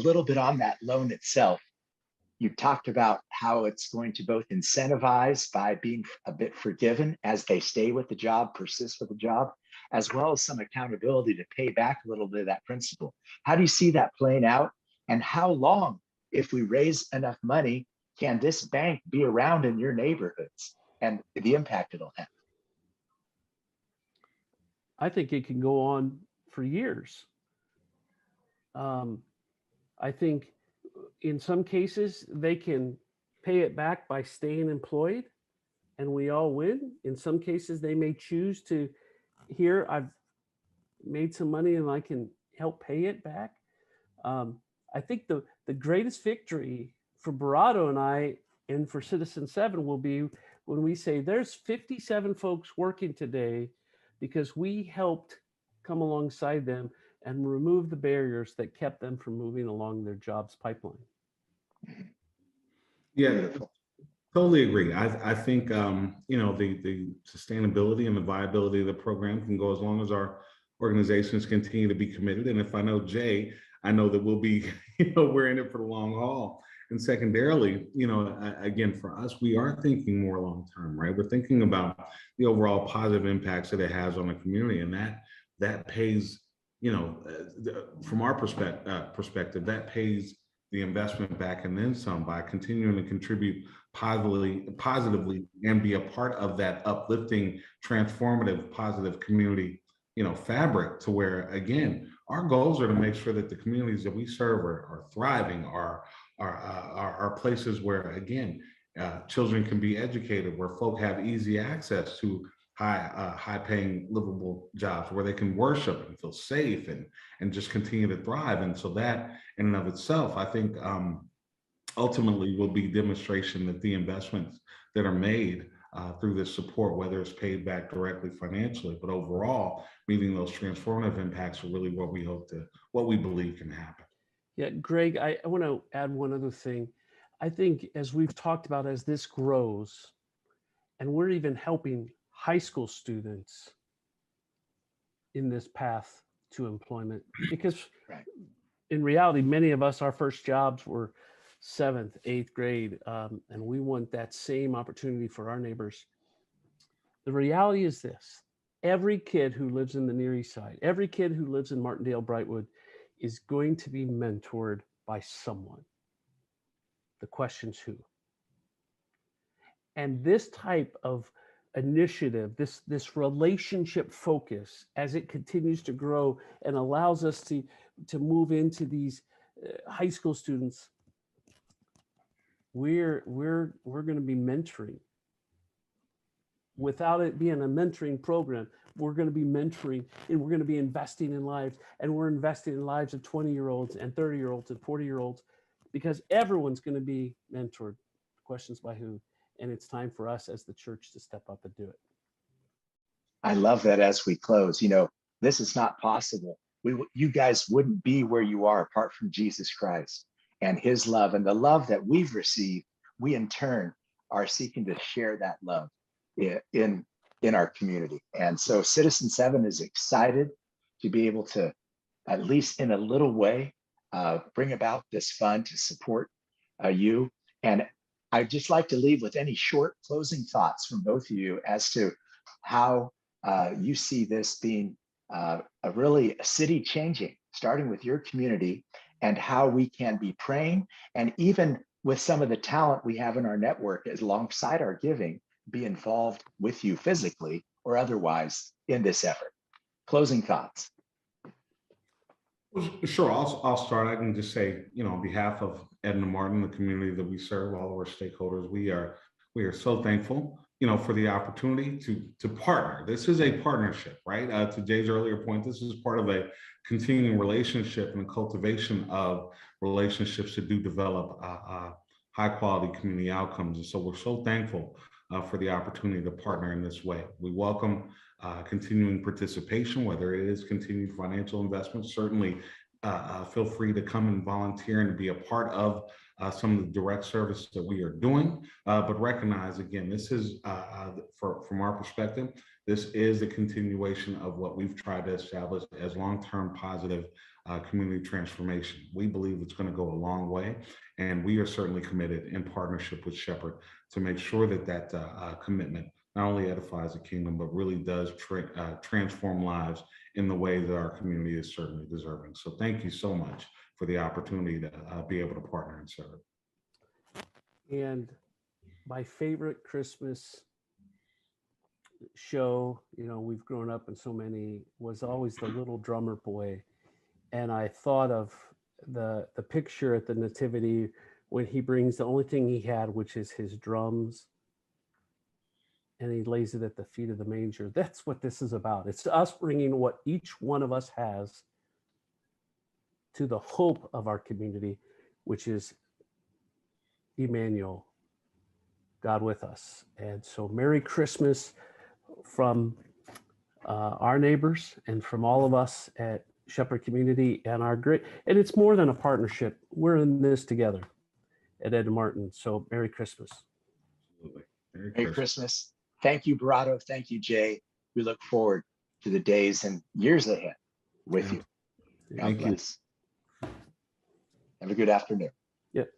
little bit on that loan itself. You talked about how it's going to both incentivize by being a bit forgiven as they stay with the job, persist with the job, as well as some accountability to pay back a little bit of that principal. How do you see that playing out? And how long, if we raise enough money, can this bank be around in your neighborhoods and the impact it'll have? I think it can go on for years. I think in some cases they can pay it back by staying employed and we all win. In some cases they may choose to, here I've made some money and I can help pay it back. I think the greatest victory for Barato and I and for Citizen 7 will be when we say there's 57 folks working today because we helped come alongside them and remove the barriers that kept them from moving along their jobs pipeline. Yeah, totally agree. I think the sustainability and the viability of the program can go as long as our organizations continue to be committed. And if I know Jay, I know that we'll be, we're in it for the long haul. And secondarily, again, for us, we are thinking more long term, right? We're thinking about the overall positive impacts that it has on the community, and that pays, from our perspective, that pays the investment back and then some by continuing to contribute positively and be a part of that uplifting, transformative, positive community, fabric, to where, again, our goals are to make sure that the communities that we serve are thriving, are places where, again, children can be educated, where folk have easy access to high-paying, livable jobs, where they can worship and feel safe and just continue to thrive. And so that, in and of itself, I think, ultimately will be demonstration that the investments that are made through this support, whether it's paid back directly financially, but overall meeting those transformative impacts are really what we believe can happen. Yeah, Greg, I want to add one other thing. I think as we've talked about, as this grows, and we're even helping high school students in this path to employment, because in reality, many of us, our first jobs were 7th, 8th grade, and we want that same opportunity for our neighbors. The reality is this: every kid who lives in the Near East Side, every kid who lives in Martindale, Brightwood, is going to be mentored by someone. The question's who. And this type of initiative, this relationship focus, as it continues to grow and allows us to move into these high school students, we're going to be mentoring. Without it being a mentoring program, we're going to be mentoring, and we're going to be investing in lives, and we're investing in lives of 20-year-olds and 30-year-olds and 40-year-olds, because everyone's going to be mentored. The question's by who, and it's time for us as the church to step up and do it. I love that. As we close, this is not possible. You guys wouldn't be where you are apart from Jesus Christ and his love, and the love that we've received. We in turn are seeking to share that love in our community. And so Citizen 7 is excited to be able to, at least in a little way, bring about this fund to support you. And I'd just like to leave with any short closing thoughts from both of you as to how you see this being a city changing, starting with your community, and how we can be praying, and even with some of the talent we have in our network alongside our giving, be involved with you physically or otherwise in this effort. Closing thoughts. Sure, I'll start. I can just say, on behalf of Edna Martin, the community that we serve, all of our stakeholders, we are so thankful, for the opportunity to partner. This is a partnership, right? To Jay's earlier point, this is part of a continuing relationship and a cultivation of relationships that do develop high quality community outcomes. And so we're so thankful for the opportunity to partner in this way. We welcome continuing participation, whether it is continued financial investment. Certainly, feel free to come and volunteer and be a part of some of the direct service that we are doing. But recognize, again, this is, from our perspective, this is a continuation of what we've tried to establish as long-term positive community transformation. We believe it's going to go a long way, and we are certainly committed in partnership with Shepherd to make sure that that commitment not only edifies the kingdom, but really does transform lives in the way that our community is certainly deserving. So thank you so much for the opportunity to be able to partner and serve. And my favorite Christmas show, you know, we've grown up in so many, was always the Little Drummer Boy. And I thought of the picture at the Nativity when he brings the only thing he had, which is his drums, and he lays it at the feet of the manger. That's what this is about. It's us bringing what each one of us has to the hope of our community, which is Emmanuel, God with us. And so Merry Christmas from our neighbors and from all of us at Shepherd Community, and and it's more than a partnership. We're in this together at Edna Martin. So Merry Christmas. Absolutely. Merry Christmas. Thank you, Barato. Thank you, Jay. We look forward to the days and years ahead with you. God bless. Have a good afternoon. Yep.